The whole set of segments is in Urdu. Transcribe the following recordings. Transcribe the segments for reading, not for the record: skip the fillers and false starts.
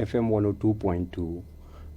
FM 102.2।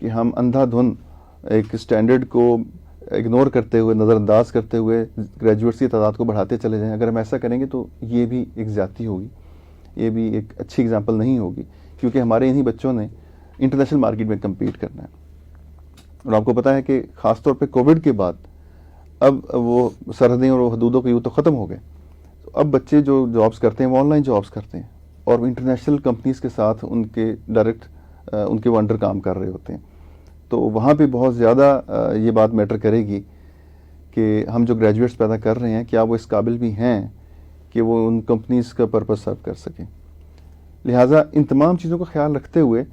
کہ ہم اندھا دھن ایک اسٹینڈرڈ کو اگنور کرتے ہوئے، نظر انداز کرتے ہوئے گریجویٹس کی تعداد کو بڑھاتے چلے جائیں. اگر ہم ایسا کریں گے تو یہ بھی ایک زیادتی ہوگی، یہ بھی ایک اچھی اگزامپل نہیں ہوگی، کیونکہ ہمارے انہی بچوں نے انٹرنیشنل مارکیٹ میں کمپیٹ کرنا ہے. اور آپ کو پتہ ہے کہ خاص طور پہ کووڈ کے بعد اب وہ سرحدیں اور حدودوں کے یوں تو ختم ہو گئے. اب بچے جو جابس کرتے ہیں وہ آن لائن جابس کرتے ہیں، اور وہ انٹرنیشنل کمپنیز کے ساتھ ان کے ڈائریکٹ ان کے وہ انڈر کام کر رہے ہوتے ہیں. تو وہاں پہ بہت زیادہ یہ بات میٹر کرے گی کہ ہم جو گریجویٹس پیدا کر رہے ہیں کیا وہ اس قابل بھی ہیں کہ وہ ان کمپنیز کا پرپز سرو کر سکیں. لہٰذا ان تمام چیزوں کا خیال رکھتے ہوئے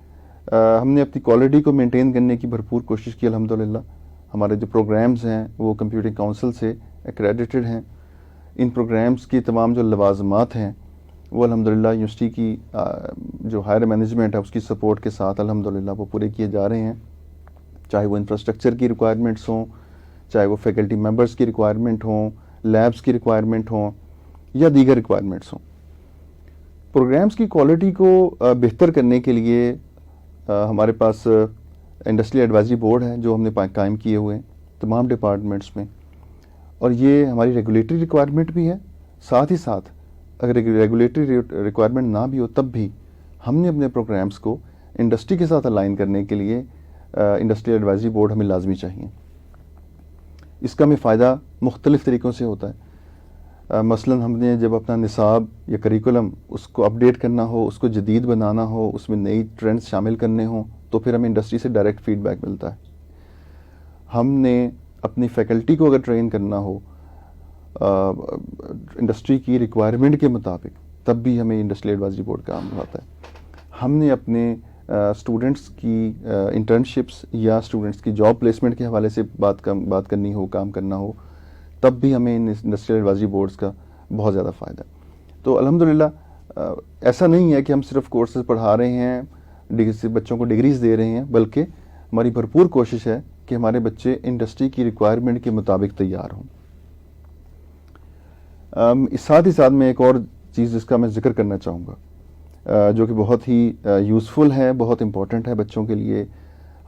ہم نے اپنی کوالٹی کو مینٹین کرنے کی بھرپور کوشش کی. الحمدللہ ہمارے جو پروگرامز ہیں وہ کمپیوٹنگ کونسل سے ایکریڈیٹڈ ہیں. ان پروگرامز کی تمام جو لوازمات ہیں وہ الحمدللہ یونیورسٹی کی جو ہائر مینجمنٹ ہے اس کی سپورٹ کے ساتھ الحمدللہ وہ پورے کیے جا رہے ہیں. چاہے وہ انفراسٹرکچر کی ریکوائرمنٹس ہوں، چاہے وہ فیکلٹی ممبرس کی ریکوائرمنٹ ہوں، لیبس کی ریکوائرمنٹ ہوں یا دیگر ریکوائرمنٹس ہوں. پروگرامز کی کوالٹی کو بہتر کرنے کے لیے ہمارے پاس انڈسٹری ایڈوائزری بورڈ ہے جو ہم نے قائم کیے ہوئے ہیں تمام ڈپارٹمنٹس میں، اور یہ ہماری ریگولیٹری ریکوائرمنٹ بھی ہے. ساتھ ہی ساتھ اگر ریگولیٹری ریکوائرمنٹ نہ بھی ہو تب بھی ہم نے اپنے پروگرامز کو انڈسٹری کے ساتھ الائن کرنے کے لیے انڈسٹری ایڈوائزری بورڈ ہمیں لازمی چاہیے. اس کا ہمیں فائدہ مختلف طریقوں سے ہوتا ہے. مثلاً ہم نے جب اپنا نصاب یا کریکولم اس کو اپڈیٹ کرنا ہو، اس کو جدید بنانا ہو، اس میں نئی ٹرینڈز شامل کرنے ہوں تو پھر ہمیں انڈسٹری سے ڈائریکٹ فیڈ بیک ملتا ہے. ہم نے اپنی فیکلٹی کو اگر ٹرین کرنا ہو انڈسٹری کی ریکوائرمنٹ کے مطابق تب بھی ہمیں انڈسٹری ایڈوائزری بورڈ کام آتا ہے. ہم نے اپنے اسٹوڈنٹس کی انٹرنشپس یا اسٹوڈنٹس کی جاب پلیسمنٹ کے حوالے سے بات کرنی ہو، کام کرنا ہو تب بھی ہمیں انڈسٹریل ایڈوائزری بورڈز کا بہت زیادہ فائدہ ہے. تو الحمدللہ ایسا نہیں ہے کہ ہم صرف کورسز پڑھا رہے ہیں، بچوں کو ڈگریز دے رہے ہیں، بلکہ ہماری بھرپور کوشش ہے کہ ہمارے بچے انڈسٹری کی ریکوائرمنٹ کے مطابق تیار ہوں. ساتھ ہی ساتھ میں ایک اور چیز جس کا میں ذکر کرنا چاہوں گا جو کہ بہت ہی یوزفل ہے، بہت امپورٹنٹ ہے بچوں کے لیے.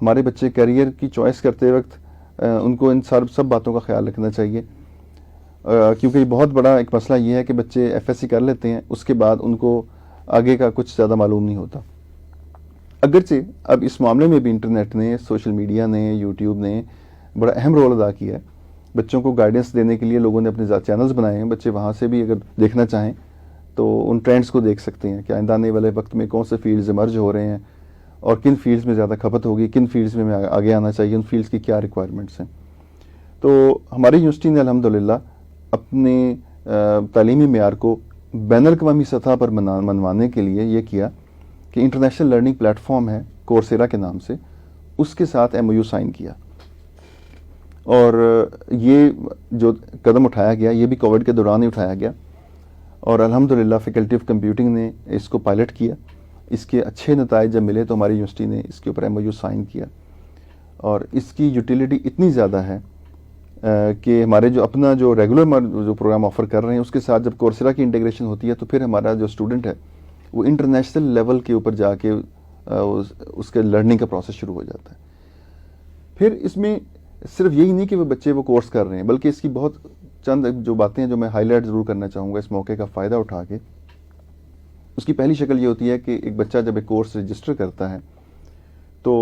ہمارے بچے کیریئر کی چوائس کرتے وقت ان کو ان سب باتوں کا خیال رکھنا چاہیے، کیونکہ یہ بہت بڑا ایک مسئلہ یہ ہے کہ بچے ایف ایس سی کر لیتے ہیں، اس کے بعد ان کو آگے کا کچھ زیادہ معلوم نہیں ہوتا. اگرچہ اب اس معاملے میں بھی انٹرنیٹ نے، سوشل میڈیا نے، یوٹیوب نے بڑا اہم رول ادا کیا ہے. بچوں کو گائیڈنس دینے کے لیے لوگوں نے اپنے چینلز بنائے ہیں. بچے وہاں سے بھی اگر دیکھنا چاہیں تو ان ٹرینڈز کو دیکھ سکتے ہیں کہ آئندہ آنے والے وقت میں کون سے فیلڈز ایمرج ہو رہے ہیں اور کن فیلڈز میں زیادہ کھپت ہوگی، کن فیلڈز میں آگے آنا چاہیے، ان فیلڈز کی کیا ریکوائرمنٹس ہیں. تو ہماری یونیورسٹی نے الحمدللہ اپنے تعلیمی معیار کو بین الاقوامی سطح پر منوانے کے لیے یہ کیا کہ انٹرنیشنل لرننگ پلیٹ فارم ہے کورسیرا کے نام سے، اس کے ساتھ MOU سائن کیا. اور یہ جو قدم اٹھایا گیا یہ بھی کووڈ کے دوران ہی اٹھایا گیا، اور الحمدللہ فیکلٹی آف کمپیوٹنگ نے اس کو پائلٹ کیا. اس کے اچھے نتائج جب ملے تو ہماری یونیورسٹی نے اس کے اوپر MOU سائن کیا، اور اس کی یوٹیلیٹی اتنی زیادہ ہے کہ ہمارے جو اپنا جو ریگولر جو پروگرام آفر کر رہے ہیں اس کے ساتھ جب کورسیرا کی انٹیگریشن ہوتی ہے تو پھر ہمارا جو اسٹوڈنٹ ہے وہ انٹرنیشنل لیول کے اوپر جا کے اس کے لرننگ کا پروسیس شروع ہو جاتا ہے. پھر اس میں صرف یہی نہیں کہ وہ بچے وہ کورس کر رہے ہیں، بلکہ اس کی بہت چند جو باتیں ہیں جو میں ہائی لائٹ ضرور کرنا چاہوں گا اس موقع کا فائدہ اٹھا کے. اس کی پہلی شکل یہ ہوتی ہے کہ ایک بچہ جب ایک کورس رجسٹر کرتا ہے تو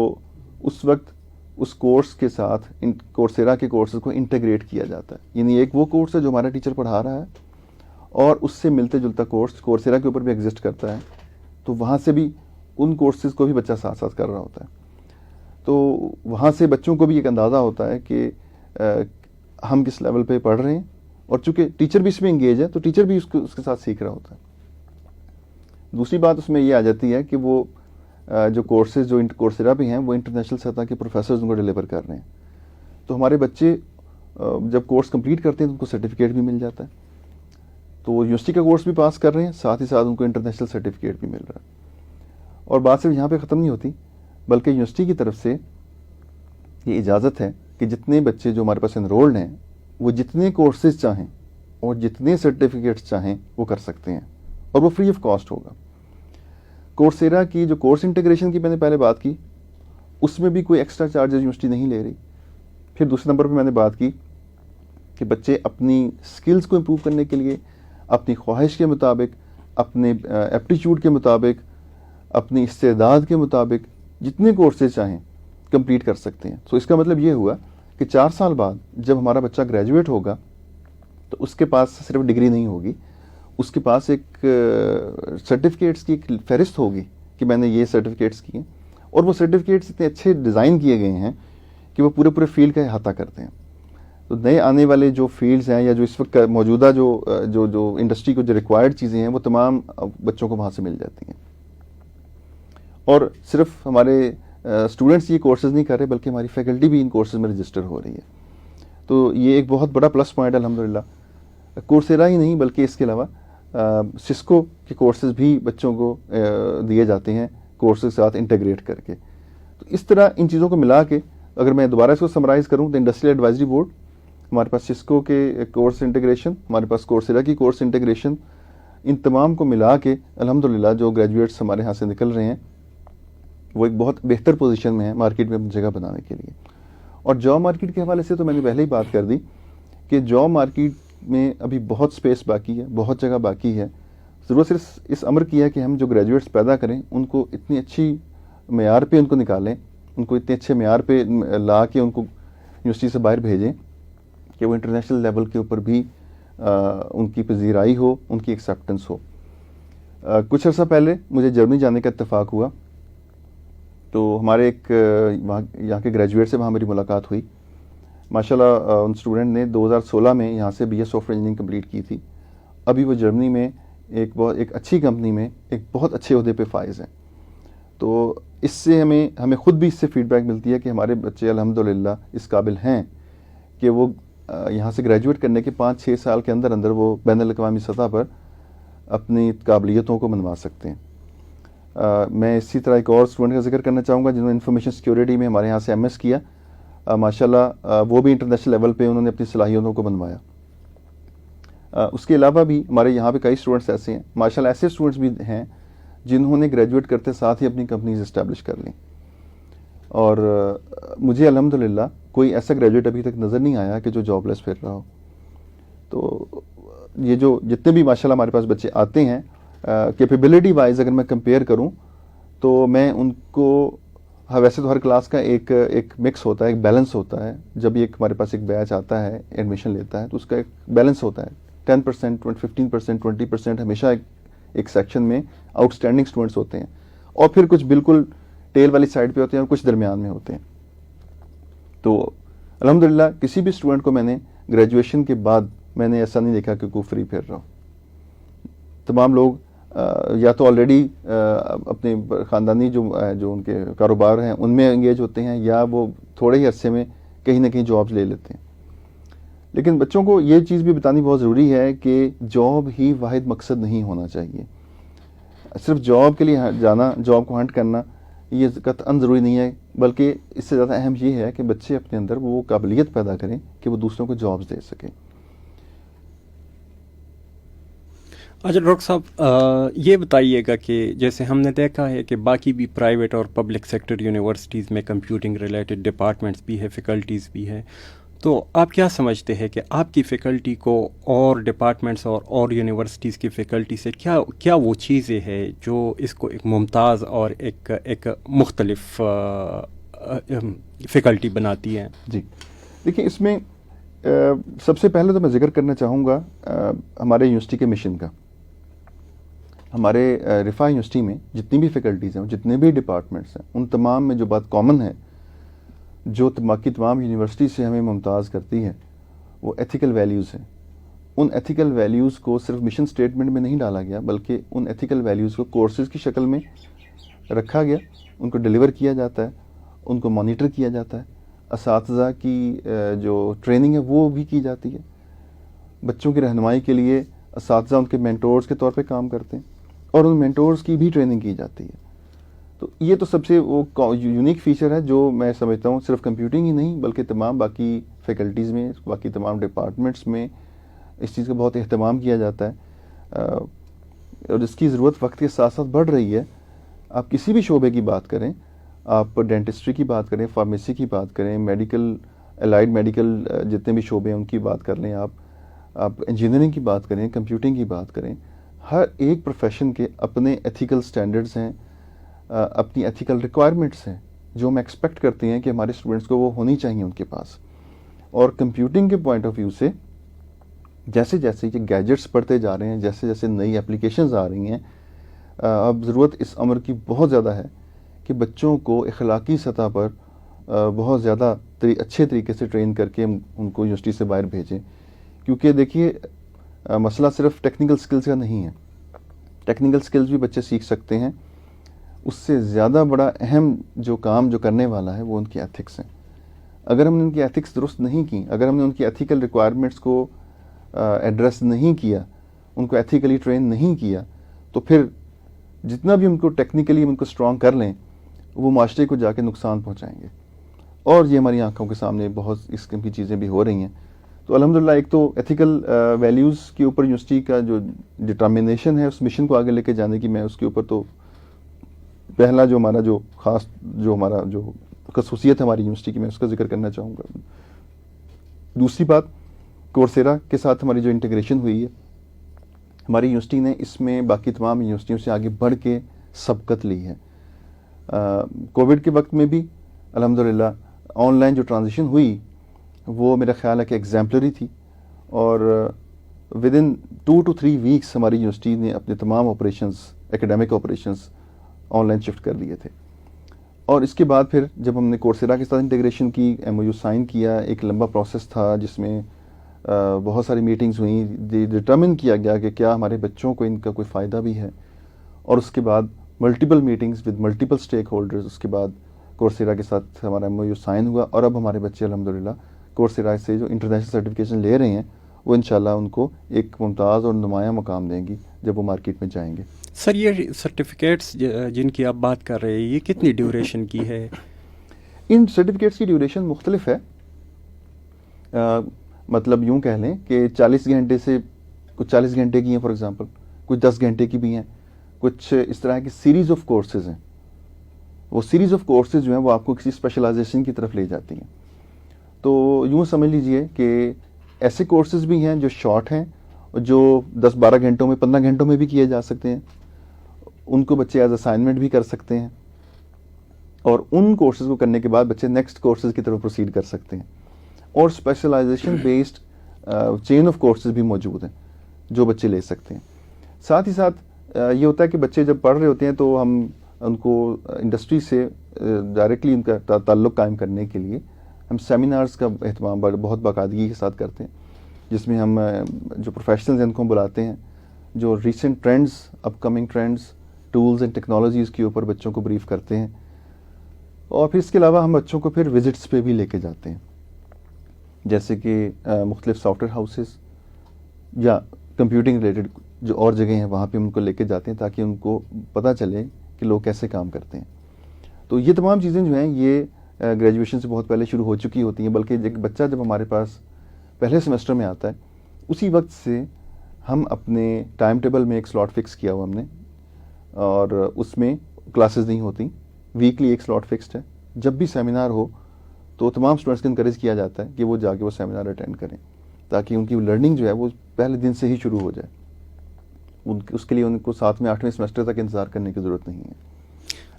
اس وقت اس کورس کے ساتھ کورسیرا کے کورسز کو انٹیگریٹ کیا جاتا ہے. یعنی ایک وہ کورس ہے جو ہمارا ٹیچر پڑھا رہا ہے اور اس سے ملتے جلتا کورس کورسیرا کے اوپر بھی ایگزسٹ کرتا ہے، تو وہاں سے بھی ان کورسز کو بھی بچہ ساتھ ساتھ کر رہا ہوتا ہے. تو وہاں سے بچوں کو بھی ایک اندازہ ہوتا ہے کہ ہم کس لیول پہ پڑھ رہے ہیں، اور چونکہ ٹیچر بھی اس میں انگیج ہے تو ٹیچر بھی اس کے ساتھ سیکھ رہا ہوتا ہے. دوسری بات اس میں یہ آ جاتی ہے کہ وہ جو کورسز جو کورسیرا بھی ہیں وہ انٹرنیشنل سطح کے پروفیسرز ان کو ڈیلیور کر رہے ہیں. تو ہمارے بچے جب کورس کمپلیٹ کرتے ہیں تو ان کو سرٹیفکیٹ بھی مل جاتا ہے. تو وہ یونیورسٹی کا کورس بھی پاس کر رہے ہیں، ساتھ ہی ساتھ ان کو انٹرنیشنل سرٹیفکیٹ بھی مل رہا ہے. اور بات صرف یہاں پہ ختم نہیں ہوتی، بلکہ یونیورسٹی کی طرف سے یہ اجازت ہے کہ جتنے بچے جو ہمارے پاس انرولڈ ہیں وہ جتنے کورسز چاہیں اور جتنے سرٹیفکیٹس چاہیں وہ کر سکتے ہیں، اور وہ فری آف کاسٹ ہوگا. کورسیرا کی جو کورس انٹیگریشن کی میں نے پہلے بات کی، اس میں بھی کوئی ایکسٹرا چارجز یونیورسٹی نہیں لے رہی. پھر دوسرے نمبر پہ میں نے بات کی کہ بچے اپنی سکلز کو امپروو کرنے کے لیے اپنی خواہش کے مطابق, اپنے ایپٹیچیوڈ کے مطابق, اپنی استعداد کے مطابق جتنے کورسز چاہیں کمپلیٹ کر سکتے ہیں. تو اس کا مطلب یہ ہوا کہ 4 سال بعد جب ہمارا بچہ گریجویٹ ہوگا تو اس کے پاس صرف ڈگری نہیں ہوگی, اس کے پاس ایک سرٹیفکیٹس کی ایک فہرست ہوگی کہ میں نے یہ سرٹیفکیٹس کیے, اور وہ سرٹیفکیٹس اتنے اچھے ڈیزائن کیے گئے ہیں کہ وہ پورے فیلڈ کا احاطہ کرتے ہیں. تو نئے آنے والے جو فیلڈز ہیں یا جو اس وقت موجودہ جو انڈسٹری کو جو ریکوائرڈ چیزیں ہیں وہ تمام بچوں کو وہاں سے مل جاتی ہیں. اور صرف ہمارے اسٹوڈنٹس یہ کورسز نہیں کر رہے بلکہ ہماری فیکلٹی بھی ان کورسز میں رجسٹر ہو رہی ہے. تو یہ ایک بہت بڑا پلس پوائنٹ ہے الحمدللہ. کورسیرا ہی نہیں بلکہ اس کے علاوہ سسکو کے کورسز بھی بچوں کو دیے جاتے ہیں کورسز کے ساتھ انٹیگریٹ کر کے. تو اس طرح ان چیزوں کو ملا کے اگر میں دوبارہ اس کو سمرائز کروں تو انڈسٹریل ایڈوائزری بورڈ, ہمارے پاس سسکو کے کورس انٹیگریشن, ہمارے پاس کورسیرا کی کورس انٹیگریشن, ان تمام کو ملا کے الحمدللہ جو گریجویٹس ہمارے یہاں سے نکل رہے ہیں وہ ایک بہت بہتر پوزیشن میں ہے مارکیٹ میں جگہ بنانے کے لیے. اور جاب مارکیٹ کے حوالے سے تو میں نے پہلے ہی بات کر دی کہ جاب مارکیٹ میں ابھی بہت سپیس باقی ہے, بہت جگہ باقی ہے. ضرورت صرف اس امر کی ہے کہ ہم جو گریجویٹس پیدا کریں ان کو اتنی اچھی معیار پہ ان کو نکالیں, ان کو اتنے اچھے معیار پہ لا کے ان کو یونیورسٹی سے باہر بھیجیں کہ وہ انٹرنیشنل لیول کے اوپر بھی ان کی پذیرائی ہو, ان کی ایکسیپٹنس ہو. کچھ عرصہ پہلے مجھے جرمنی جانے کا اتفاق ہوا, تو ہمارے ایک یہاں کے گریجویٹ سے وہاں میری ملاقات ہوئی. ماشاءاللہ ان اسٹوڈنٹ نے 2016 میں یہاں سے BA soft ware engineering complete کی تھی. ابھی وہ جرمنی میں ایک اچھی کمپنی میں ایک بہت اچھے عہدے پہ فائز ہیں. تو اس سے ہمیں خود بھی اس سے فیڈ بیک ملتی ہے کہ ہمارے بچے الحمدللہ اس قابل ہیں کہ وہ یہاں سے گریجویٹ کرنے کے 5-6 سال کے اندر وہ بین الاقوامی سطح پر اپنی قابلیتوں کو منوا سکتے ہیں. میں اسی طرح ایک اور اسٹوڈنٹ کا ذکر کرنا چاہوں گا جنہوں نے انفارمیشن سیکیورٹی میں ہمارے یہاں سے MS کیا. ماشاءاللہ وہ بھی انٹرنیشنل لیول پہ انہوں نے اپنی صلاحیتوں کو بنوایا. اس کے علاوہ بھی ہمارے یہاں پہ کئی اسٹوڈنٹس ایسے ہیں, ماشاءاللہ ایسے اسٹوڈنٹس بھی ہیں جنہوں نے گریجویٹ کرتے ساتھ ہی اپنی کمپنیز اسٹیبلش کر لیں. اور مجھے الحمدللہ کوئی ایسا گریجویٹ ابھی تک نظر نہیں آیا کہ جو جاب لیس پھر رہا ہو. تو یہ جو جتنے بھی ماشاءاللہ ہمارے پاس بچے آتے ہیں کیپیبلٹی وائز اگر میں کمپیئر کروں تو میں ان کو ویسے تو ہر کلاس کا ایک مکس ہوتا ہے, ایک بیلنس ہوتا ہے. جب ایک ہمارے پاس ایک بیچ آتا ہے ایڈمیشن لیتا ہے تو اس کا ایک بیلنس ہوتا ہے. 10%, 15%, 20% ہمیشہ ایک سیکشن میں آؤٹ اسٹینڈنگ اسٹوڈنٹس ہوتے ہیں, اور پھر کچھ بالکل ٹیل والی سائڈ پہ ہوتے ہیں اور کچھ درمیان میں ہوتے ہیں. تو الحمدللہ کسی بھی اسٹوڈنٹ کو میں نے گریجویشن کے بعد میں نے ایسا نہیں دیکھا کہ کوئی فری پھر رہا ہو. تمام لوگ یا تو آلریڈی اپنے خاندانی جو ان کے کاروبار ہیں ان میں انگیج ہوتے ہیں, یا وہ تھوڑے ہی عرصے میں کہیں نہ کہیں جابز لے لیتے ہیں. لیکن بچوں کو یہ چیز بھی بتانی بہت ضروری ہے کہ جاب ہی واحد مقصد نہیں ہونا چاہیے. صرف جاب کے لیے جانا, جاب کو ہنٹ کرنا یہ قطعاً ضروری نہیں ہے, بلکہ اس سے زیادہ اہم یہ ہے کہ بچے اپنے اندر وہ قابلیت پیدا کریں کہ وہ دوسروں کو جابز دے سکیں. اچھا ڈاکٹر صاحب یہ بتائیے گا کہ جیسے ہم نے دیکھا ہے کہ باقی بھی پرائیویٹ اور پبلک سیکٹر یونیورسٹیز میں کمپیوٹنگ ریلیٹڈ ڈپارٹمنٹس بھی ہے, فیکلٹیز بھی ہے, تو آپ کیا سمجھتے ہیں کہ آپ کی فیکلٹی کو اور ڈپارٹمنٹس اور یونیورسٹیز کی فیکلٹی سے کیا وہ چیزیں ہیں جو اس کو ایک ممتاز اور ایک مختلف فیکلٹی بناتی ہیں؟ جی دیکھیں, اس میں سب سے پہلے تو میں ذکر کرنا چاہوں گا ہمارے یونیورسٹی کے مشن کا. ہمارے رفاح یونیورسٹی میں جتنی بھی فیکلٹیز ہیں, جتنے بھی ڈپارٹمنٹس ہیں, ان تمام میں جو بات کامن ہے جو باقی تمام یونیورسٹی سے ہمیں ممتاز کرتی ہے وہ ایتھیکل ویلیوز ہیں. ان ایتھیکل ویلیوز کو صرف مشن سٹیٹمنٹ میں نہیں ڈالا گیا بلکہ ان ایتھیکل ویلیوز کو کورسز کی شکل میں رکھا گیا, ان کو ڈیلیور کیا جاتا ہے, ان کو مانیٹر کیا جاتا ہے, اساتذہ کی جو ٹریننگ ہے وہ بھی کی جاتی ہے. بچوں کی رہنمائی کے لیے اساتذہ ان کے مینٹورز کے طور پہ کام کرتے ہیں اور ان مینٹورز کی بھی ٹریننگ کی جاتی ہے. تو یہ تو سب سے وہ یونیک فیچر ہے جو میں سمجھتا ہوں صرف کمپیوٹنگ ہی نہیں بلکہ تمام باقی فیکلٹیز میں, باقی تمام ڈپارٹمنٹس میں اس چیز کا بہت اہتمام کیا جاتا ہے, اور اس کی ضرورت وقت کے ساتھ ساتھ بڑھ رہی ہے. آپ کسی بھی شعبے کی بات کریں, آپ ڈینٹسٹری کی بات کریں، فارمیسی کی بات کریں، میڈیکل الائڈ میڈیکل جتنے بھی شعبے ہیں ان کی بات کر لیں، آپ انجینئرنگ کی بات کریں، کمپیوٹنگ کی بات کریں، ہر ایک پروفیشن کے اپنے ایتھیکل سٹینڈرڈز ہیں، اپنی ایتھیکل ریکوائرمنٹس ہیں جو ہم ایکسپیکٹ کرتے ہیں کہ ہمارے اسٹوڈنٹس کو وہ ہونی چاہیے ان کے پاس. اور کمپیوٹنگ کے پوائنٹ آف ویو سے جیسے جیسے یہ گیجٹس بڑھتے جا رہے ہیں، جیسے جیسے نئی اپلیکیشنز آ رہی ہیں، اب ضرورت اس امر کی بہت زیادہ ہے کہ بچوں کو اخلاقی سطح پر بہت زیادہ اچھے طریقے سے ٹرین کر کے ان کو یونیورسٹی سے باہر بھیجیں. کیونکہ دیکھیے مسئلہ صرف ٹیکنیکل سکلز کا نہیں ہے، ٹیکنیکل سکلز بھی بچے سیکھ سکتے ہیں، اس سے زیادہ بڑا اہم جو کام جو کرنے والا ہے وہ ان کی ایتھکس ہیں. اگر ہم نے ان کی ایتھکس درست نہیں کی، اگر ہم نے ان کی ایتھیکل ریکوائرمنٹس کو ایڈریس نہیں کیا، ان کو ایتھیکلی ٹرین نہیں کیا، تو پھر جتنا بھی ان کو ٹیکنیکلی ان کو اسٹرانگ کر لیں وہ معاشرے کو جا کے نقصان پہنچائیں گے. اور یہ ہماری آنکھوں کے سامنے بہت اس قسم کی چیزیں بھی ہو رہی ہیں. تو الحمدللہ ایک تو ایتھیکل ویلیوز کے اوپر یونیورسٹی کا جو ڈٹرمنیشن ہے اس مشن کو آگے لے کے جانے کی، میں اس کے اوپر تو پہلا جو ہمارا جو خاص جو ہمارا جو خصوصیت ہے ہماری یونیورسٹی کی، میں اس کا ذکر کرنا چاہوں گا. دوسری بات، کورسیرا کے ساتھ ہماری جو انٹیگریشن ہوئی ہے، ہماری یونیورسٹی نے اس میں باقی تمام یونیورسٹیوں سے آگے بڑھ کے سبقت لی ہے. کووڈ کے وقت میں بھی الحمدللہ آن لائن جو ٹرانزیشن ہوئی وہ میرا خیال ہے کہ ایگزامپلری تھی، اور ود ان 2 to 3 ویکس ہماری یونیورسٹی نے اپنے تمام operations, academic operations online shift کر لیے تھے. اور اس کے بعد پھر جب ہم نے کورسیرا کے ساتھ انٹیگریشن کی، MOU سائن کیا، ایک لمبا پروسیس تھا جس میں بہت ساری میٹنگز ہوئیں، ڈٹرمن کیا گیا کہ کیا ہمارے بچوں کو ان کا کوئی فائدہ بھی ہے، اور اس کے بعد multiple meetings with multiple stakeholders. اس کے بعد کورسیرا کے ساتھ ہمارا MOU سائن ہوا، اور اب ہمارے بچے الحمدللہ کورسیرا سے جو انٹرنیشنل سرٹیفکیشن لے رہے ہیں وہ انشاءاللہ ان کو ایک ممتاز اور نمایاں مقام دیں گی جب وہ مارکیٹ میں جائیں گے. سر یہ سرٹیفکیٹس جن کی آپ بات کر رہے ہیں یہ کتنی ڈیوریشن کی ہے؟ ان سرٹیفکیٹس کی ڈیوریشن مختلف ہے، مطلب یوں کہہ لیں کہ 40 گھنٹے سے کچھ 40 گھنٹے کی ہیں فار ایگزامپل، کچھ 10 گھنٹے کی بھی ہیں، کچھ اس طرح کی سیریز آف کورسز ہیں. وہ سیریز آف کورسز جو ہیں وہ آپ کو کسی اسپیشلائزیشن کی طرف لے جاتی ہیں. تو یوں سمجھ لیجئے کہ ایسے کورسز بھی ہیں جو شارٹ ہیں، جو 10-12 گھنٹوں میں 15 گھنٹوں میں بھی کیے جا سکتے ہیں، ان کو بچے ایز اسائنمنٹ بھی کر سکتے ہیں، اور ان کورسز کو کرنے کے بعد بچے نیکسٹ کورسز کی طرف پروسیڈ کر سکتے ہیں. اور specialisation based chain of courses بھی موجود ہیں جو بچے لے سکتے ہیں. ساتھ ہی ساتھ یہ ہوتا ہے کہ بچے جب پڑھ رہے ہوتے ہیں تو ہم ان کو انڈسٹری سے ڈائریکٹلی ان کا تعلق قائم کرنے کے لیے ہم سیمینارز کا اہتمام بہت باقاعدگی کے ساتھ کرتے ہیں، جس میں ہم جو پروفیشنلز ہیں ان کو بلاتے ہیں، جو recent trends, up coming trends, tools and technologies کے اوپر بچوں کو بریف کرتے ہیں. اور پھر اس کے علاوہ ہم بچوں کو پھر وزٹس پہ بھی لے کے جاتے ہیں، جیسے کہ مختلف سافٹ ویئر ہاؤسز یا کمپیوٹنگ ریلیٹڈ جو اور جگہیں ہیں وہاں پہ ہم ان کو لے کے جاتے ہیں تاکہ ان کو پتہ چلے کہ لوگ کیسے کام کرتے ہیں. تو یہ تمام چیزیں جو ہیں یہ گریجویشن سے بہت پہلے شروع ہو چکی ہوتی ہیں، بلکہ ایک بچہ جب ہمارے پاس پہلے سیمسٹر میں آتا ہے اسی وقت سے ہم اپنے ٹائم ٹیبل میں ایک سلاٹ فکس کیا ہوا ہم نے، اور اس میں کلاسز نہیں ہوتی، ویکلی ایک سلاٹ فکسڈ ہے. جب بھی سیمینار ہو تو تمام اسٹوڈنٹس کو انکریج کیا جاتا ہے کہ وہ جا کے وہ سیمینار اٹینڈ کریں تاکہ ان کی لرننگ جو ہے وہ پہلے دن سے ہی شروع ہو جائے. اس کے لیے ان کو 7ویں 8ویں سیمسٹر تک انتظار کرنے کی ضرورت نہیں ہے.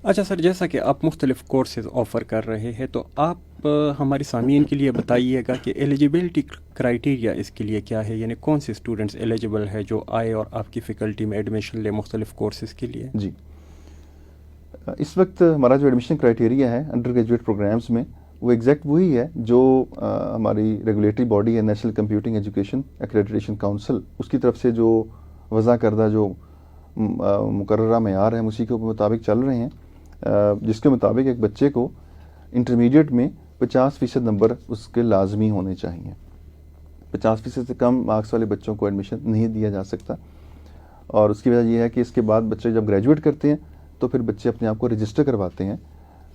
اچھا سر، جیسا کہ آپ مختلف کورسز آفر کر رہے ہیں تو آپ ہمارے سامعین کے لیے بتائیے گا کہ ایلیجیبلٹی کرائٹیریا اس کے لیے کیا ہے، یعنی کون سے اسٹوڈنٹس ایلیجیبل ہے جو آئے اور آپ کی فیکلٹی میں ایڈمیشن لے مختلف کورسز کے لیے؟ جی، اس وقت ہمارا جو ایڈمیشن کرائٹیریا ہے انڈر گریجویٹ پروگرامز میں وہ ایگزیکٹ وہی ہے جو ہماری ریگولیٹری باڈی ہے National Computing Education Accreditation Council, اس کی طرف سے جو وضع کردہ جو مقررہ معیار ہیں اسی کے مطابق چل رہے ہیں، جس کے مطابق ایک بچے کو انٹرمیڈیٹ میں 50% نمبر اس کے لازمی ہونے چاہیے. 50% سے کم مارکس والے بچوں کو ایڈمیشن نہیں دیا جا سکتا. اور اس کی وجہ یہ ہے کہ اس کے بعد بچے جب گریجویٹ کرتے ہیں تو پھر بچے اپنے آپ کو رجسٹر کرواتے ہیں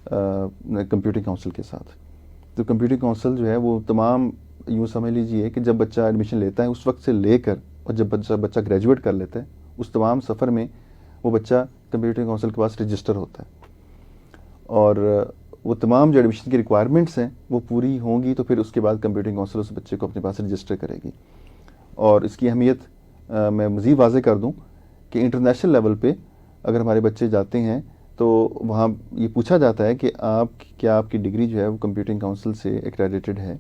کمپیوٹنگ کاؤنسل کے ساتھ. تو کمپیوٹنگ کاؤنسل جو ہے وہ تمام یوں سمجھ لیجیے کہ جب بچہ ایڈمیشن لیتا ہے اس وقت سے لے کر اور جب بچہ گریجویٹ کر لیتا ہے اس تمام سفر میں وہ بچہ کمپیوٹنگ کاؤنسل کے پاس رجسٹر ہوتا ہے. اور وہ تمام جو ایڈمیشن کی ریکوائرمنٹس ہیں وہ پوری ہوں گی تو پھر اس کے بعد کمپیوٹنگ کونسل اس بچے کو اپنے پاس رجسٹر کرے گی. اور اس کی اہمیت میں مزید واضح کر دوں کہ انٹرنیشنل لیول پہ اگر ہمارے بچے جاتے ہیں تو وہاں یہ پوچھا جاتا ہے کہ آپ کی ڈگری جو ہے وہ کمپیوٹنگ کونسل سے ایکریڈیٹڈ ہے.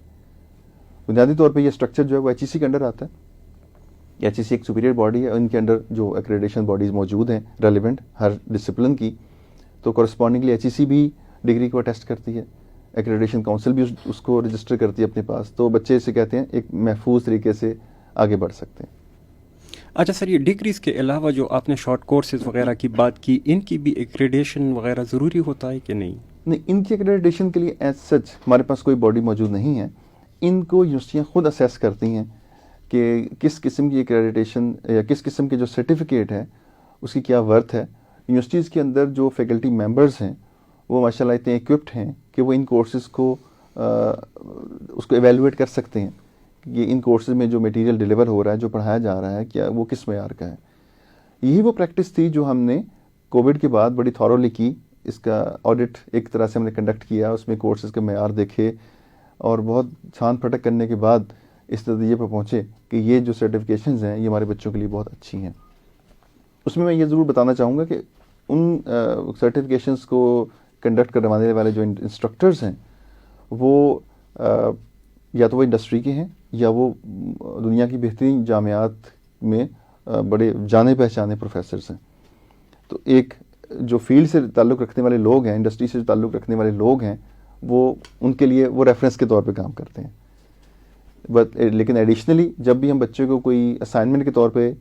بنیادی طور پہ یہ اسٹرکچر جو ہے وہ HEC کے انڈر آتا ہے. HEC ایک سپیریئر باڈی ہے, ان کے انڈر جو ایکریڈیشن باڈیز موجود ہیں ریلیونٹ ہر ڈسپلن کی, تو کورسپونڈنگلی HEC بھی ڈگری کو اٹیسٹ کرتی ہے, ایکریڈیشن کونسل بھی اس کو رجسٹر کرتی ہے اپنے پاس, تو بچے اسے کہتے ہیں ایک محفوظ طریقے سے آگے بڑھ سکتے ہیں. اچھا سر, یہ ڈگریز کے علاوہ جو آپ نے شارٹ کورسز وغیرہ کی بات کی, ان کی بھی ایکریڈیشن وغیرہ ضروری ہوتا ہے کہ نہیں؟ نہیں, ان کی ایکریڈیشن کے لیے ایز سچ ہمارے پاس کوئی باڈی موجود نہیں ہے. ان کو یونیورسٹیاں خود اسیس کرتی ہیں کہ کس قسم کی ایکریڈیٹیشن یا کس قسم کے جو سرٹیفکیٹ ہے اس کی کیا ورتھ ہے. یونیورسٹیز کے اندر جو فیکلٹی ممبرز ہیں وہ ماشاء اللہ اتنے ایکوپڈ ہیں کہ وہ ان کورسز کو اس کو ایویلویٹ کر سکتے ہیں کہ ان کورسز میں جو میٹیریل ڈیلیور ہو رہا ہے, جو پڑھایا جا رہا ہے, کیا وہ کس معیار کا ہے. یہی وہ پریکٹس تھی جو ہم نے کووڈ کے بعد بڑی تھورولی کی. اس کا آڈٹ ایک طرح سے ہم نے کنڈکٹ کیا, اس میں کورسز کے معیار دیکھے اور بہت چھان پھٹک کرنے کے بعد اس نتیجے پہ پہنچے کہ یہ جو سرٹیفکیشنز ہیں یہ ہمارے بچوں کے لیے بہت اچھی ہیں. اس میں یہ ضرور بتانا چاہوں گا کہ ان سرٹیفکیشنز کو کنڈکٹ کروانے والے جو انسٹرکٹرز ہیں وہ یا تو وہ انڈسٹری کے ہیں یا وہ دنیا کی بہترین جامعات میں بڑے جانے پہچانے پروفیسرز ہیں. تو ایک جو فیلڈ سے تعلق رکھنے والے لوگ ہیں, انڈسٹری سے تعلق رکھنے والے لوگ ہیں, وہ ان کے لیے وہ ریفرنس کے طور پہ کام کرتے ہیں. لیکن ایڈیشنلی جب بھی ہم بچے کو کوئی اسائنمنٹ کے طور پہ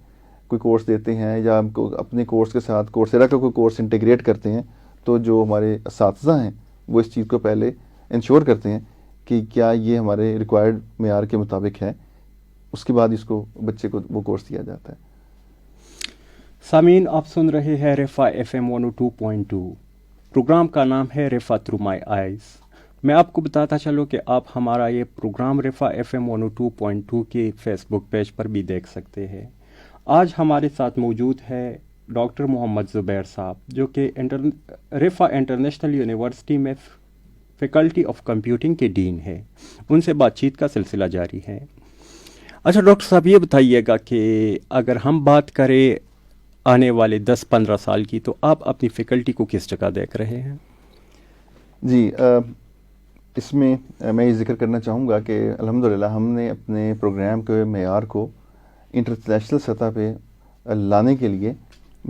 کوئی کورس دیتے ہیں یا ہم کو اپنے کورس کے ساتھ کورسیرا کا کوئی کورس انٹیگریٹ کرتے ہیں, تو جو ہمارے اساتذہ ہیں وہ اس چیز کو پہلے انشور کرتے ہیں کہ کیا یہ ہمارے ریکوائرڈ معیار کے مطابق ہے, اس کے بعد اس کو بچے کو وہ کورس دیا جاتا ہے. سامعین, آپ سن رہے ہیں رفا FM 102.2. پروگرام کا نام ہے رفا تھرو مائی آئیز. میں آپ کو بتاتا چلوں کہ آپ ہمارا یہ پروگرام رفا FM 102.2 کے فیس بک پیج پر بھی دیکھ سکتے ہیں. آج ہمارے ساتھ موجود ہے ڈاکٹر محمد زبیر صاحب, جو کہ رفا انٹرنیشنل یونیورسٹی میں فیکلٹی آف کمپیوٹنگ کے ڈین ہے. ان سے بات چیت کا سلسلہ جاری ہے. اچھا ڈاکٹر صاحب, یہ بتائیے گا کہ اگر ہم بات کریں آنے والے 10-15 سال کی, تو آپ اپنی فیکلٹی کو کس جگہ دیکھ رہے ہیں؟ جی, اس میں میں یہ ذکر کرنا چاہوں گا کہ الحمدللہ ہم نے اپنے پروگرام کے معیار کو انٹرنیشنل سطح پہ لانے کے لیے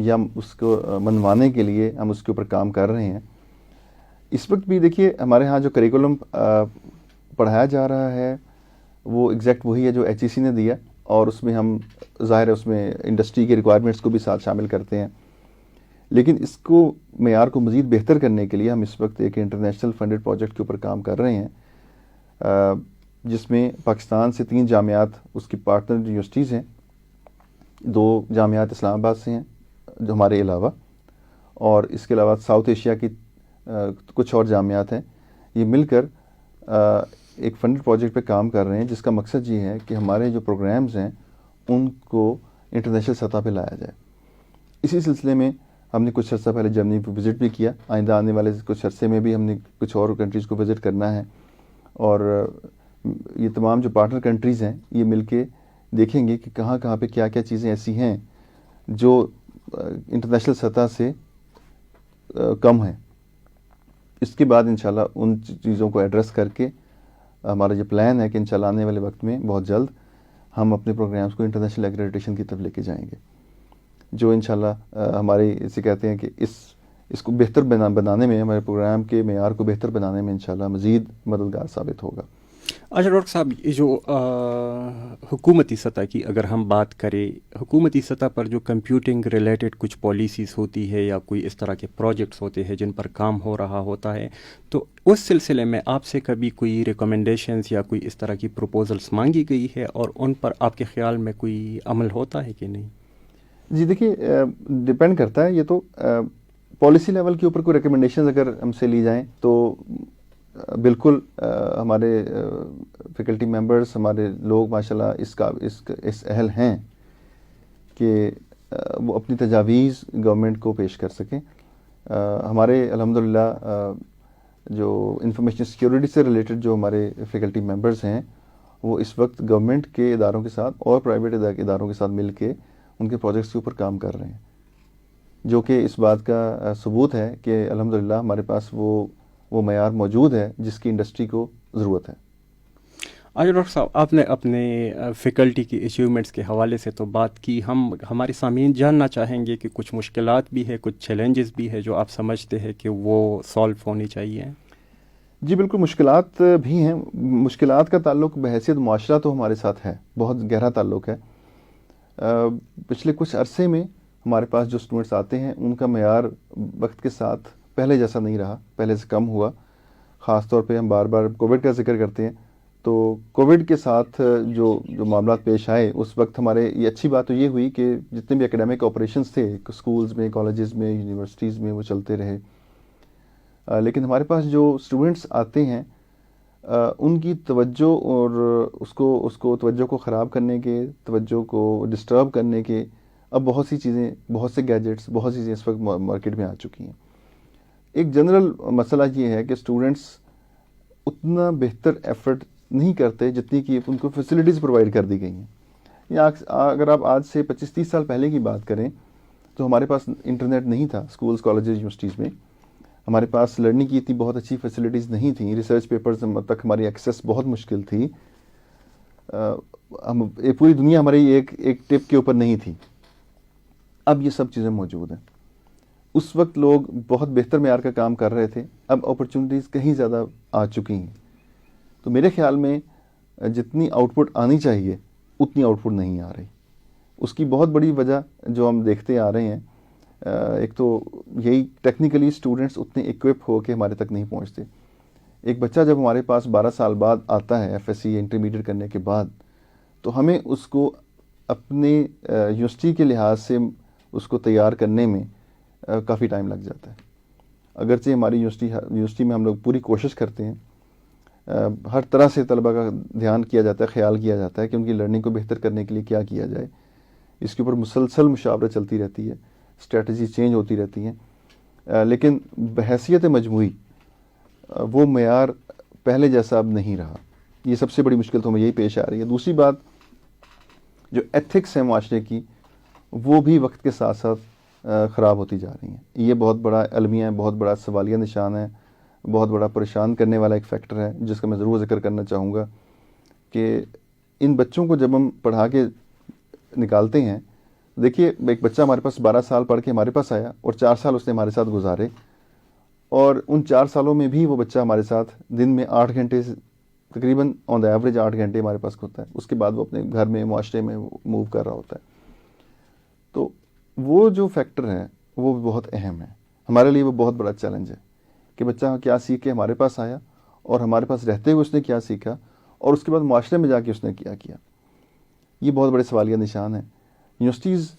یا اس کو منوانے کے لیے ہم اس کے اوپر کام کر رہے ہیں. اس وقت بھی دیکھیے ہمارے ہاں جو کریکولم پڑھایا جا رہا ہے وہ ایگزیکٹ وہی ہے جو HEC نے دیا, اور اس میں ہم ظاہر ہے اس میں انڈسٹری کے ریکوائرمنٹس کو بھی ساتھ شامل کرتے ہیں. لیکن اس کو معیار کو مزید بہتر کرنے کے لیے ہم اس وقت ایک انٹرنیشنل فنڈڈ پروجیکٹ کے اوپر کام کر رہے ہیں, جس میں پاکستان سے 3 جامعات اس کی پارٹنر یونیورسٹیز ہیں. 2 جامعات اسلام آباد سے ہیں جو ہمارے علاوہ, اور اس کے علاوہ ساؤتھ ایشیا کی کچھ اور جامعات ہیں. یہ مل کر ایک فنڈڈ پروجیکٹ پہ کام کر رہے ہیں جس کا مقصد یہ ہے کہ ہمارے جو پروگرامز ہیں ان کو انٹرنیشنل سطح پہ لایا جائے. اسی سلسلے میں ہم نے کچھ عرصہ پہلے جرمنی پہ وزٹ بھی کیا. آئندہ آنے والے کچھ عرصے میں بھی ہم نے کچھ اور کنٹریز کو وزٹ کرنا ہے, اور یہ تمام جو پارٹنر کنٹریز ہیں یہ مل کے دیکھیں گے کہ کہاں کہاں پہ کیا کیا چیزیں ایسی ہیں جو انٹرنیشنل سطح سے کم ہیں. اس کے بعد انشاءاللہ ان چیزوں کو ایڈریس کر کے ہمارا یہ پلان ہے کہ انشاءاللہ آنے والے وقت میں بہت جلد ہم اپنے پروگرامز کو انٹرنیشنل ایکریڈیٹیشن کی طرف لے کے جائیں گے, جو انشاءاللہ ہمارے اسے کہتے ہیں کہ اس کو بہتر بنانے میں, ہمارے پروگرام کے معیار کو بہتر بنانے میں انشاءاللہ مزید مددگار ثابت ہوگا. اچھا ڈاکٹر صاحب, یہ جو حکومتی سطح کی اگر ہم بات کریں, حکومتی سطح پر جو کمپیوٹنگ ریلیٹڈ کچھ پالیسیز ہوتی ہے یا کوئی اس طرح کے پروجیکٹس ہوتے ہیں جن پر کام ہو رہا ہوتا ہے, تو اس سلسلے میں آپ سے کبھی کوئی ریکمنڈیشنز یا کوئی اس طرح کی پروپوزلس مانگی گئی ہے, اور ان پر آپ کے خیال میں کوئی عمل ہوتا ہے کہ نہیں؟ جی دیکھیے, ڈپینڈ کرتا ہے. یہ تو پالیسی لیول کے اوپر کوئی ریکمنڈیشنز اگر ہم سے لی جائیں تو بالکل ہمارے فیکلٹی ممبرس, ہمارے لوگ ماشاءاللہ اس اہل ہیں کہ وہ اپنی تجاویز گورنمنٹ کو پیش کر سکیں. ہمارے الحمدللہ جو انفارمیشن سیکیورٹی سے ریلیٹڈ جو ہمارے فیکلٹی ممبرز ہیں وہ اس وقت گورنمنٹ کے اداروں کے ساتھ اور پرائیویٹ اداروں کے ساتھ مل کے ان کے پروجیکٹس کے اوپر کام کر رہے ہیں، جو کہ اس بات کا ثبوت ہے کہ الحمدللہ ہمارے پاس وہ معیار موجود ہے جس کی انڈسٹری کو ضرورت ہے۔ آج ڈاکٹر صاحب آپ نے اپنے فیکلٹی کی اچیومنٹس کے حوالے سے تو بات کی، ہمارے سامعین جاننا چاہیں گے کہ کچھ مشکلات بھی ہے، کچھ چیلنجز بھی ہے جو آپ سمجھتے ہیں کہ وہ سالو ہونی چاہیے۔ جی بالکل، مشکلات بھی ہیں۔ مشکلات کا تعلق بحیثیت معاشرہ تو ہمارے ساتھ ہے، بہت گہرا تعلق ہے۔ پچھلے کچھ عرصے میں ہمارے پاس جو اسٹوڈنٹس آتے ہیں ان کا معیار وقت کے ساتھ پہلے جیسا نہیں رہا، پہلے سے کم ہوا۔ خاص طور پہ ہم بار بار کووڈ کا ذکر کرتے ہیں، تو کووڈ کے ساتھ جو معاملات پیش آئے اس وقت ہمارے یہ اچھی بات تو یہ ہوئی کہ جتنے بھی اکیڈیمک آپریشنس تھے اسکولز میں، کالجز میں، یونیورسٹیز میں، وہ چلتے رہے۔ لیکن ہمارے پاس جو اسٹوڈنٹس آتے ہیں ان کی توجہ اور اس کو توجہ کو خراب کرنے کے، توجہ کو ڈسٹرب کرنے کے اب بہت سی چیزیں، بہت سے گیجٹس، بہت سی چیزیں اس وقت مارکیٹ میں آ چکی ہیں۔ ایک جنرل مسئلہ یہ ہے کہ اسٹوڈنٹس اتنا بہتر ایفرٹ نہیں کرتے جتنی کہ ان کو فیسلٹیز پرووائڈ کر دی گئی ہیں۔ یا اگر آپ آج سے 25-30 سال پہلے کی بات کریں تو ہمارے پاس انٹرنیٹ نہیں تھا اسکولز، کالجز، یونیورسٹیز میں۔ ہمارے پاس لرننگ کی اتنی بہت اچھی فیسلٹیز نہیں تھیں، ریسرچ پیپرز تک ہماری ایکسیس بہت مشکل تھی۔ پوری دنیا ہماری ایک ٹپ کے اوپر نہیں تھی۔ اب یہ سب چیزیں موجود ہیں۔ اس وقت لوگ بہت بہتر معیار کا کام کر رہے تھے، اب اپرچونٹیز کہیں زیادہ آ چکی ہیں۔ تو میرے خیال میں جتنی آؤٹ پٹ آنی چاہیے اتنی آؤٹ پٹ نہیں آ رہی۔ اس کی بہت بڑی وجہ جو ہم دیکھتے آ رہے ہیں، ایک تو یہی ٹیکنیکلی اسٹوڈنٹس اتنے ایکوپ ہو کے ہمارے تک نہیں پہنچتے۔ ایک بچہ جب ہمارے پاس 12 سال بعد آتا ہے ایف ایس سی انٹرمیڈیٹ کرنے کے بعد، تو ہمیں اس کو اپنے یونیورسٹی کے لحاظ سے اس کو تیار کرنے میں کافی ٹائم لگ جاتا ہے۔ اگرچہ ہماری یونیورسٹی میں ہم لوگ پوری کوشش کرتے ہیں، ہر طرح سے طلبہ کا دھیان کیا جاتا ہے، خیال کیا جاتا ہے کہ ان کی لرننگ کو بہتر کرنے کے لیے کیا کیا جائے۔ اس کے اوپر مسلسل مشاورت چلتی رہتی ہے، اسٹریٹجی چینج ہوتی رہتی ہیں، لیکن بحیثیت مجموعی وہ معیار پہلے جیسا اب نہیں رہا۔ یہ سب سے بڑی مشکل تو ہمیں یہی پیش آ رہی ہے۔ دوسری بات جو ایتھکس ہے معاشرے کی، وہ بھی وقت کے ساتھ ساتھ خراب ہوتی جا رہی ہیں۔ یہ بہت بڑا المیہ ہے، بہت بڑا سوالیہ نشان ہے، بہت بڑا پریشان کرنے والا ایک فیکٹر ہے جس کا میں ضرور ذکر کرنا چاہوں گا کہ ان بچوں کو جب ہم پڑھا کے نکالتے ہیں، دیکھیے ایک بچہ ہمارے پاس 12 سال پڑھ کے ہمارے پاس آیا اور 4 سال اس نے ہمارے ساتھ گزارے، اور ان 4 سالوں میں بھی وہ بچہ ہمارے ساتھ دن میں 8 گھنٹے سے تقریباً آن دا ایوریج 8 گھنٹے ہمارے پاس ہوتا ہے۔ اس کے بعد وہ اپنے گھر میں، معاشرے میں موو کر رہا ہوتا ہے۔ تو وہ جو فیکٹر ہے وہ بہت اہم ہے ہمارے لیے، وہ بہت بڑا چیلنج ہے کہ بچہ کیا سیکھ کے ہمارے پاس آیا اور ہمارے پاس رہتے ہوئے اس نے کیا سیکھا، اور اس کے بعد معاشرے میں جا کے اس نے کیا۔ یہ بہت بڑے سوالیہ نشان ہیں۔ یونیورسٹیز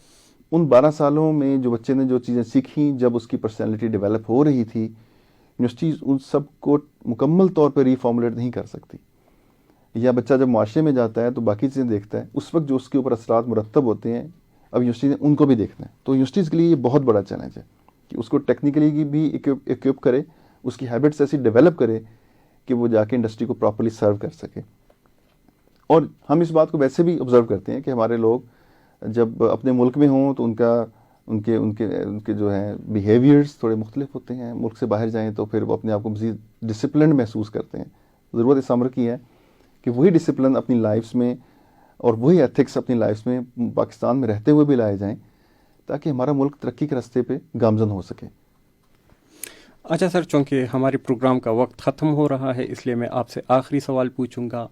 ان 12 سالوں میں جو بچے نے جو چیزیں سیکھیں، جب اس کی پرسنالٹی ڈیولپ ہو رہی تھی، یونیورسٹیز ان سب کو مکمل طور پہ ریفارمولیٹ نہیں کر سکتی۔ یا بچہ جب معاشرے میں جاتا ہے تو باقی چیزیں دیکھتا ہے، اس وقت جو اس کے اوپر اثرات مرتب ہوتے ہیں اب یونیورسٹی نے ان کو بھی دیکھنا ہے۔ تو یونیورسٹیز کے لیے یہ بہت بڑا چیلنج ہے کہ اس کو ٹیکنیکلی بھی ایکوپ کرے، اس کی ہیبٹس ایسی ڈیولپ کرے کہ وہ جا کے انڈسٹری کو پراپرلی سرو کر سکے۔ اور ہم اس بات کو ویسے بھی آبزرو کرتے ہیں کہ ہمارے لوگ جب اپنے ملک میں ہوں تو ان کے جو ہیں بیہیویئرز تھوڑے مختلف ہوتے ہیں، ملک سے باہر جائیں تو پھر وہ اپنے آپ کو مزید ڈسپلنڈ محسوس کرتے ہیں۔ ضرورت اس امر کی ہے کہ وہی ڈسپلن اپنی لائفز میں اور وہی ایتھکس اپنی لائفز میں پاکستان میں رہتے ہوئے بھی لائے جائیں تاکہ ہمارا ملک ترقی کے راستے پہ گامزن ہو سکے۔ اچھا سر، چونکہ ہمارے پروگرام کا وقت ختم ہو رہا ہے، اس لیے میں آپ سے آخری سوال پوچھوں گا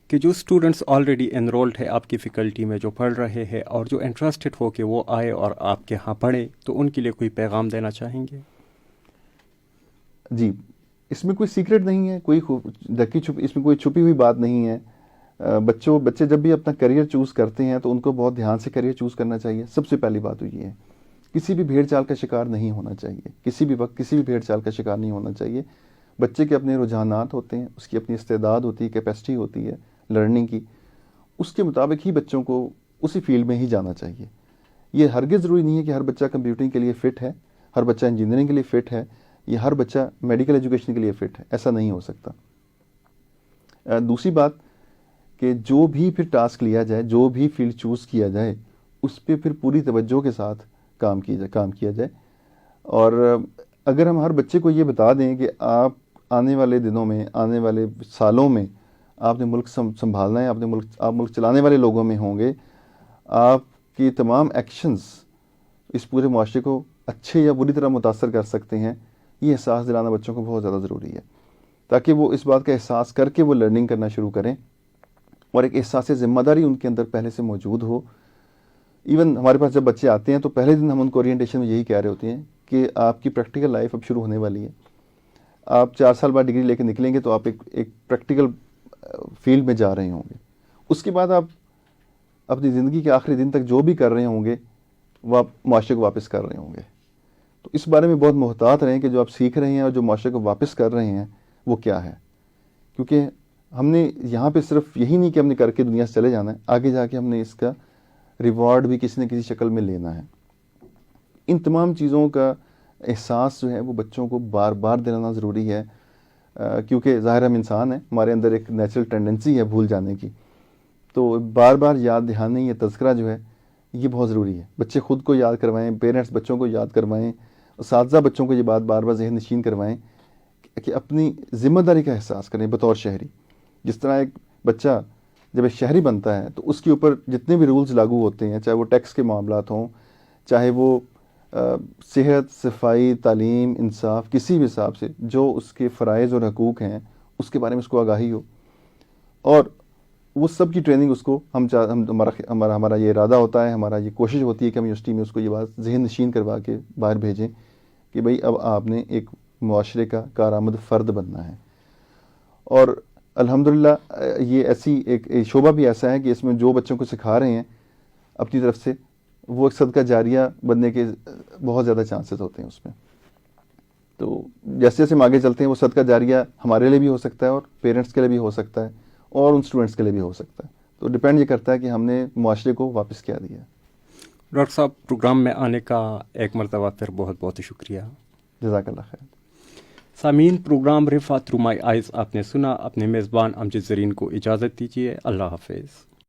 کہ جو اسٹوڈنٹس آلریڈی انرولڈ ہے آپ کی فیکلٹی میں، جو پڑھ رہے ہیں اور جو انٹرسٹڈ ہو کہ وہ آئے اور آپ کے ہاں پڑھے، تو ان کے لیے کوئی پیغام دینا چاہیں گے؟ جی، اس میں کوئی سیکرٹ نہیں ہے، کوئی اس میں کوئی چھپی ہوئی بات نہیں ہے۔ بچے جب بھی اپنا کریئر چوز کرتے ہیں تو ان کو بہت دھیان سے کریئر چوز کرنا چاہیے۔ سب سے پہلی بات تو یہ ہے کسی بھی بھیڑ چال کا شکار نہیں ہونا چاہیے، کسی بھی وقت کسی بھی بھیڑ چال کا شکار نہیں ہونا چاہیے۔ بچے کے اپنے رجحانات ہوتے ہیں، اس کی اپنی استعداد ہوتی ہے، کیپیسٹی ہوتی ہے لرننگ کی، اس کے مطابق ہی بچوں کو اسی فیلڈ میں ہی جانا چاہیے۔ یہ ہرگز ضروری نہیں ہے کہ ہر بچہ کمپیوٹنگ کے لیے فٹ ہے، ہر بچہ انجینئرنگ کے لیے فٹ ہے یا ہر بچہ میڈیکل ایجوکیشن کے لیے فٹ ہے، ایسا نہیں ہو سکتا۔ دوسری بات کہ جو بھی پھر ٹاسک لیا جائے، جو بھی فیلڈ چوز کیا جائے، اس پہ پھر پوری توجہ کے ساتھ کام کیا جائے۔ اور اگر ہم ہر بچے کو یہ بتا دیں کہ آپ آنے والے دنوں میں، آنے والے سالوں میں آپ نے ملک سنبھالنا ہے، آپ ملک چلانے والے لوگوں میں ہوں گے، آپ کی تمام ایکشنز اس پورے معاشرے کو اچھے یا بری طرح متاثر کر سکتے ہیں، یہ احساس دلانا بچوں کو بہت زیادہ ضروری ہے، تاکہ وہ اس بات کا احساس کر کے وہ لرننگ کرنا شروع کریں، اور ایک احساس ذمہ داری ان کے اندر پہلے سے موجود ہو۔ ایون ہمارے پاس جب بچے آتے ہیں تو پہلے دن ہم ان کو اورینٹیشن میں یہی کہہ رہے ہوتے ہیں کہ آپ کی پریکٹیکل لائف اب شروع ہونے والی ہے، آپ 4 سال بعد ڈگری لے کے نکلیں گے تو آپ ایک پریکٹیکل فیلڈ میں جا رہے ہوں گے، اس کے بعد آپ اپنی زندگی کے آخری دن تک جو بھی کر رہے ہوں گے وہ آپ معاشرے کو واپس کر رہے ہوں گے۔ تو اس بارے میں بہت محتاط رہیں کہ جو آپ سیکھ رہے ہیں اور جو معاشرے کو واپس کر رہے ہیں وہ کیا ہے، کیونکہ ہم نے یہاں پہ صرف یہی نہیں کہ ہم نے کر کے دنیا سے چلے جانا ہے، آگے جا کے ہم نے اس کا ریوارڈ بھی کسی نہ کسی شکل میں لینا ہے۔ ان تمام چیزوں کا احساس جو ہے وہ بچوں کو بار بار دلانا ضروری ہے، کیونکہ ظاہر ہم انسان ہیں، ہمارے اندر ایک نیچرل ٹینڈنسی ہے بھول جانے کی، تو بار بار یاد دہانی یا تذکرہ جو ہے یہ بہت ضروری ہے۔ بچے خود کو یاد کروائیں، پیرنٹس بچوں کو یاد کروائیں، اساتذہ بچوں کو یہ بات بار بار ذہن نشین کروائیں کہ اپنی ذمہ داری کا احساس کریں بطور شہری۔ جس طرح ایک بچہ جب ایک شہری بنتا ہے تو اس کے اوپر جتنے بھی رولز لاگو ہوتے ہیں، چاہے وہ ٹیکس کے معاملات ہوں، چاہے وہ صحت، صفائی، تعلیم، انصاف، کسی بھی حساب سے جو اس کے فرائض اور حقوق ہیں اس کے بارے میں اس کو آگاہی ہو، اور وہ سب کی ٹریننگ اس کو ہمارا یہ ارادہ ہوتا ہے، ہمارا یہ کوشش ہوتی ہے کہ ہم یونیورسٹی میں اس کو یہ بات ذہن نشین کروا کے باہر بھیجیں کہ بھئی اب آپ نے ایک معاشرے کا کارآمد فرد بننا ہے۔ اور الحمدللہ یہ ایسی ایک شعبہ بھی ایسا ہے کہ اس میں جو بچوں کو سکھا رہے ہیں اپنی طرف سے، وہ ایک صدقہ جاریہ بننے کے بہت زیادہ چانسز ہوتے ہیں اس میں۔ تو جیسے جیسے ہم آگے چلتے ہیں وہ صدقہ جاریہ ہمارے لیے بھی ہو سکتا ہے، اور پیرنٹس کے لیے بھی ہو سکتا ہے، اور ان اسٹوڈنٹس کے لیے بھی ہو سکتا ہے۔ تو ڈپینڈ یہ کرتا ہے کہ ہم نے معاشرے کو واپس کیا دیا ہے۔ ڈاکٹر صاحب، پروگرام میں آنے کا ایک مرتبہ پھر بہت بہت شکریہ۔ جزاک اللہ خیر۔ سامعین، پروگرام رفع تھرو مائی آئیز آپ نے سنا۔ اپنے میزبان امجد زرین کو اجازت دیجیے۔ اللہ حافظ۔